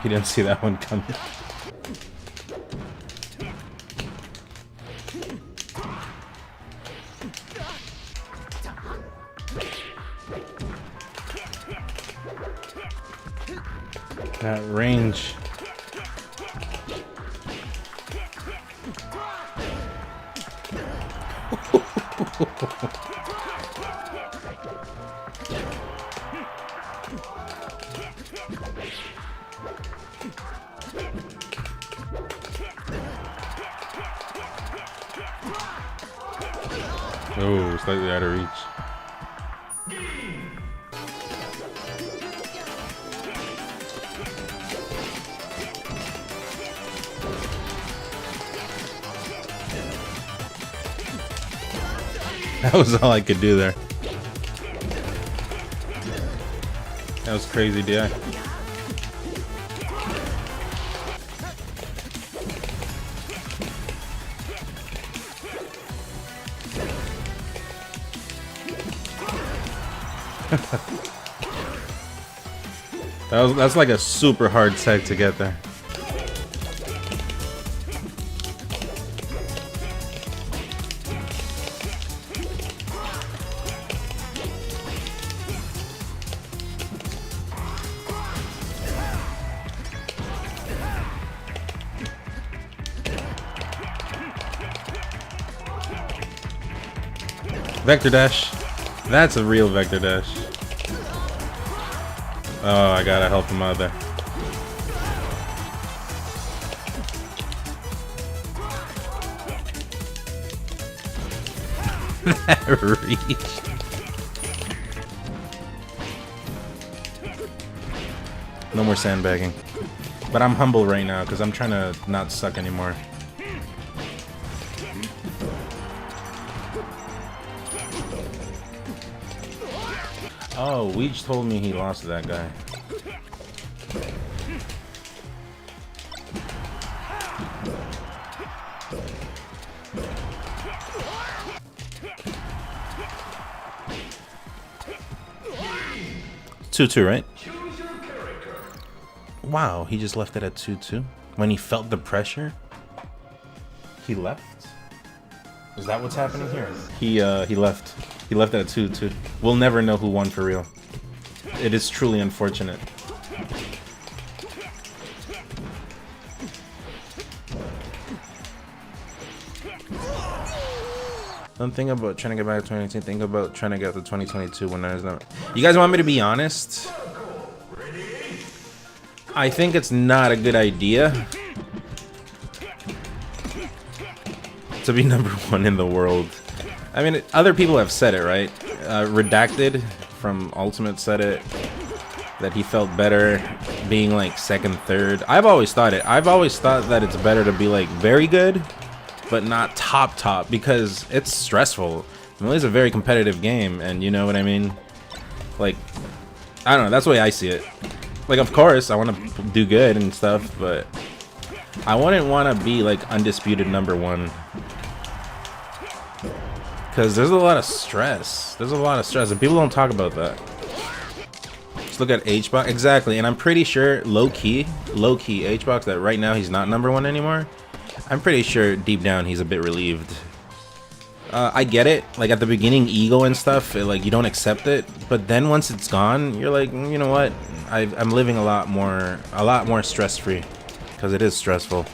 He didn't see that one coming. That range. Oh, slightly out of reach. That was all I could do there. That was crazy, DI. That's like a super hard tech to get there. Vector dash. That's a real vector dash. Oh, I gotta help him out there. That reach. No more sandbagging. But I'm humble right now because I'm trying to not suck anymore. Oh, Weech told me he lost to that guy. Two, right? Wow, he just left it at 2-2. When he felt the pressure, he left. Is that what's happening here? He left. He left it at 2-2. We'll never know who won for real. It is truly unfortunate. Don't think about trying to get back to 2019. Think about trying to get to 2022 when there's no. You guys want me to be honest? I think it's not a good idea to be #1 in the world. I mean, other people have said it, right? Redacted from Ultimate said it, that he felt better being like second, third. I've always thought it. I've always thought that it's better to be like very good, but not top, because it's stressful. Melee's a very competitive game, and you know what I mean? Like, I don't know, that's the way I see it. Like, of course, I want to do good and stuff, but I wouldn't want to be like undisputed #1. Because there's a lot of stress. There's a lot of stress, and people don't talk about that. Just look at HBox. Exactly, and I'm pretty sure, low-key HBox, that right now he's not #1 anymore. I'm pretty sure deep down he's a bit relieved. I get it. Like, at the beginning, ego and stuff, like, you don't accept it. But then once it's gone, you're like, you know what? I'm living a lot more stress-free. Because it is stressful.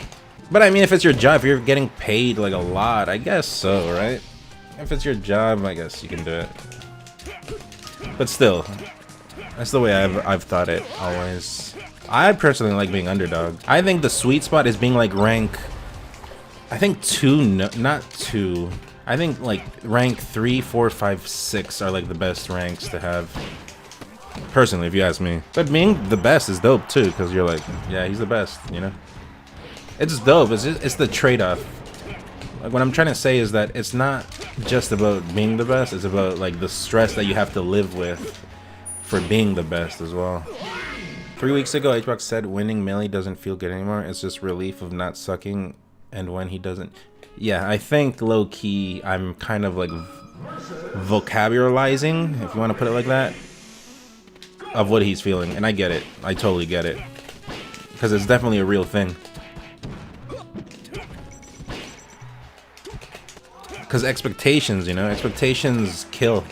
But I mean, if it's your job, if you're getting paid, like, a lot, I guess so, right? If it's your job, I guess you can do it. But still, that's the way I've thought it always. I personally like being underdog. I think the sweet spot is being like rank, I think 2, no, not 2. I think like rank 3, 4, 5, 6 are like the best ranks to have. Personally, if you ask me. But being the best is dope too, because you're like, yeah, he's the best, you know? It's dope, it's the trade-off. Like, what I'm trying to say is that it's not just about being the best, it's about like the stress that you have to live with for being the best as well. 3 weeks ago, HBox said winning Melee doesn't feel good anymore. It's just relief of not sucking, and when he doesn't. Yeah, I think low-key I'm kind of like vocabularizing, if you want to put it like that, of what he's feeling, and I get it. I totally get it. because it's definitely a real thing. Because expectations, you know, expectations kill.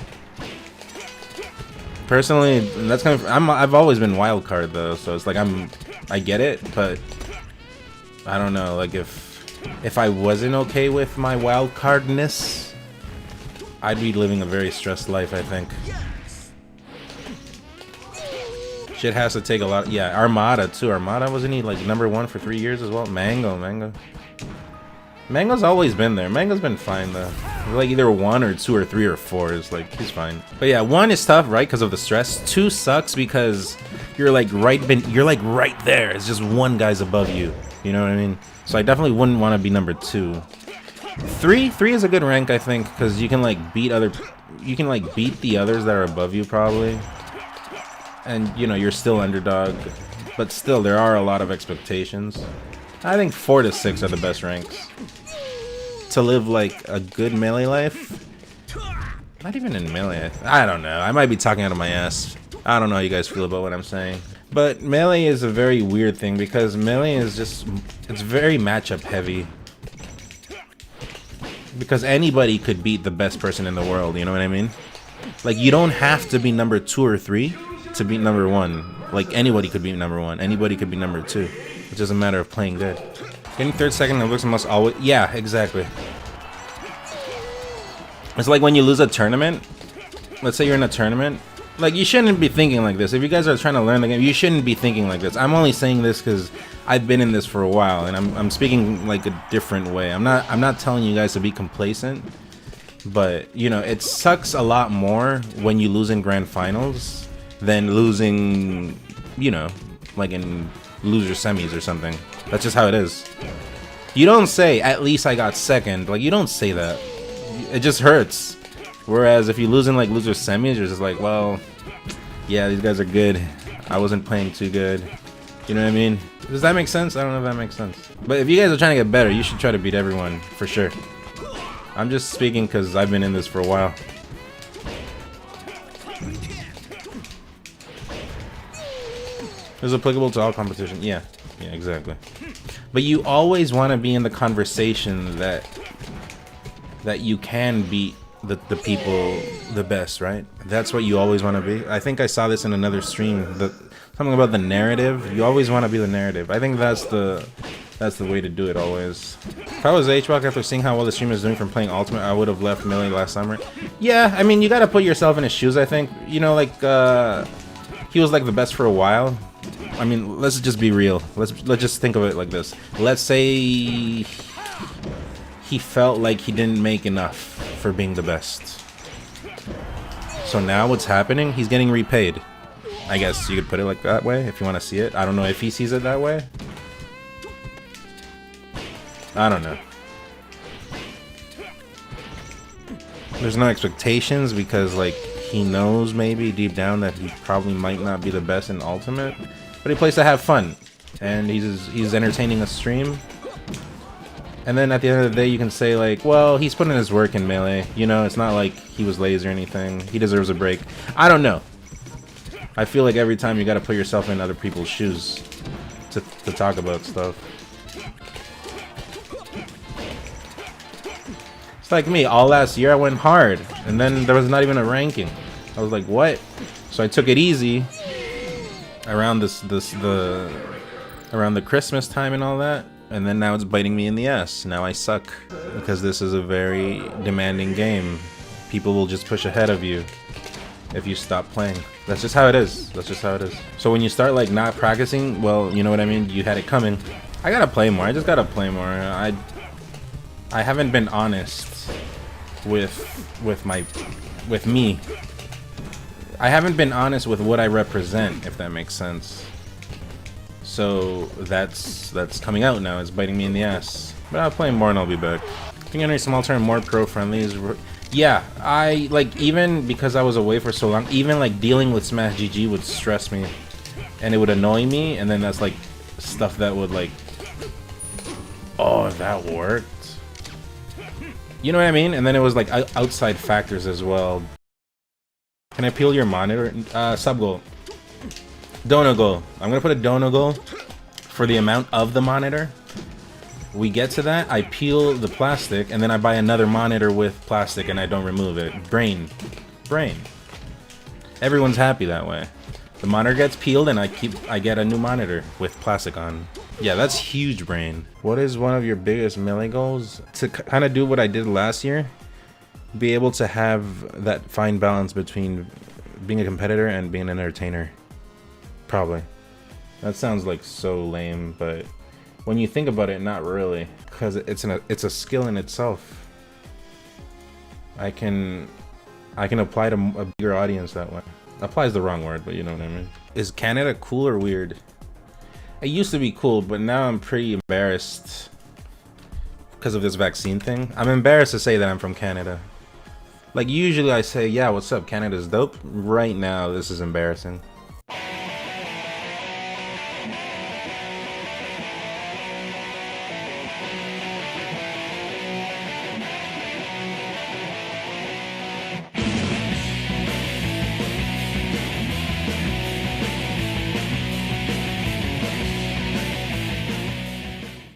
Personally, that's kind of, I've always been wild card though, so it's like I get it, but I don't know, like if I wasn't okay with my wild cardness, I'd be living a very stressed life, I think. Shit has to take a lot. Yeah, Armada too. Armada, wasn't he like #1 for 3 years as well? Mango's always been there. Mango's been fine though. Like either 1 or 2 or 3 or 4 is like, he's fine. But yeah, 1 is tough, right? Because of the stress. 2 sucks because you're like right there. It's just one guy's above you. You know what I mean? So I definitely wouldn't want to be #2. 3 is a good rank, I think, because you can like beat the others that are above you probably. And you know, you're still underdog, but still there are a lot of expectations. I think 4 to 6 are the best ranks to live like a good melee life. Not even in melee. I don't know. I might be talking out of my ass. I don't know how you guys feel about what I'm saying. But melee is a very weird thing because melee is just, it's very matchup heavy. Because anybody could beat the best person in the world, you know what I mean? Like you don't have to be #2 or 3 to beat #1. Like anybody could be #1. Anybody could be #2. It's just a matter of playing good. Getting 3rd, 2nd, and looks must always... Yeah, exactly. It's like when you lose a tournament. Let's say you're in a tournament. Like, you shouldn't be thinking like this. If you guys are trying to learn the game, you shouldn't be thinking like this. I'm only saying this because I've been in this for a while, and I'm speaking like a different way. I'm not telling you guys to be complacent, but you know, it sucks a lot more when you lose in grand finals than losing, you know, like in loser semis or something. That's just how it is. You don't say, at least I got 2nd. Like, you don't say that. It just hurts. Whereas if you lose in like loser semis, you're just like, well, yeah, these guys are good. I wasn't playing too good. You know what I mean? Does that make sense? I don't know if that makes sense. But if you guys are trying to get better, you should try to beat everyone, for sure. I'm just speaking because I've been in this for a while. It's applicable to all competition. Yeah, exactly. But you always want to be in the conversation that you can beat the people the best, right? That's what you always want to be. I think I saw this in another stream. Something about the narrative. You always want to be the narrative. I think that's the way to do it always. If I was HBox after seeing how well the streamer is doing from playing Ultimate, I would have left Melee last summer. Yeah, I mean, you got to put yourself in his shoes, I think. You know, like he was like the best for a while. I mean, let's just be real. Let's just think of it like this. Let's say he felt like he didn't make enough for being the best. So now what's happening? He's getting repaid. I guess you could put it like that way if you want to see it. I don't know if he sees it that way. I don't know. There's no expectations because like he knows maybe deep down that he probably might not be the best in Ultimate. But he plays to have fun, and he's entertaining a stream. And then at the end of the day, you can say like, well, he's putting his work in Melee. You know, it's not like he was lazy or anything. He deserves a break. I don't know. I feel like every time you got to put yourself in other people's shoes to talk about stuff. It's like me. All last year, I went hard, and then there was not even a ranking. I was like, what? So I took it easy. Around around the Christmas time and all that, and then now it's biting me in the ass. Now I suck because this is a very demanding game. People will just push ahead of you if you stop playing. That's just how it is. That's just how it is. So when you start like not practicing, well, you know what I mean. You had it coming. I gotta play more. I just gotta play more. I haven't been honest with me. I haven't been honest with what I represent, if that makes sense. So that's coming out now. It's biting me in the ass. But I'll play more and I'll be back. I think entering small turn more pro friendly is... Yeah, I like, even because I was away for so long, even like dealing with Smash GG would stress me. And it would annoy me, and then that's like stuff that would like... Oh, that worked? You know what I mean? And then it was like outside factors as well. Can I peel your monitor? Sub goal. Dono goal. I'm gonna put a dono goal for the amount of the monitor. We get to that, I peel the plastic, and then I buy another monitor with plastic and I don't remove it. Brain. Everyone's happy that way. The monitor gets peeled and I get a new monitor with plastic on. Yeah, that's huge brain. What is one of your biggest melee goals? To kind of do what I did last year. Be able to have that fine balance between being a competitor and being an entertainer. Probably. That sounds like so lame, but when you think about it, not really, because it's a skill in itself. I can apply to a bigger audience that way. Apply is the wrong word, but you know what I mean. Is Canada cool or weird? It used to be cool, but now I'm pretty embarrassed because of this vaccine thing. I'm embarrassed to say that I'm from Canada. Like usually I say, yeah, what's up, Canada's dope. Right now, this is embarrassing.